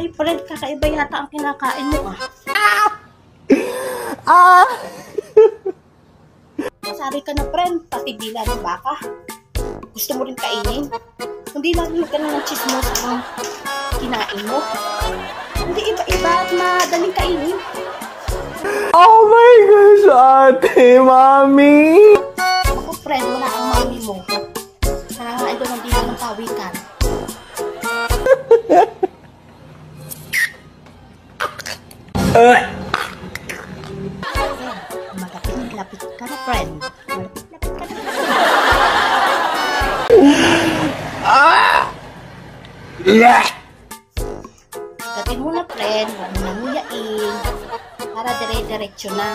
Ay, friend, kakaiba yata ang kinakain mo ah. Masabi ka na, friend, pati dila ng baka. Gusto mo rin kainin? Hindi lang ka na ng chismos ang kinain mo. Hindi iba-iba at madaling kainin. Oh my gosh, ate, mami! Ako, friend, wala ang mami mo. Nangangain doon ang dila ng pawikan. Malapit ka na, friend. Malapit ka na. Gatin mo na, friend. Huwag mo na nguyain. Para dire-diretso na.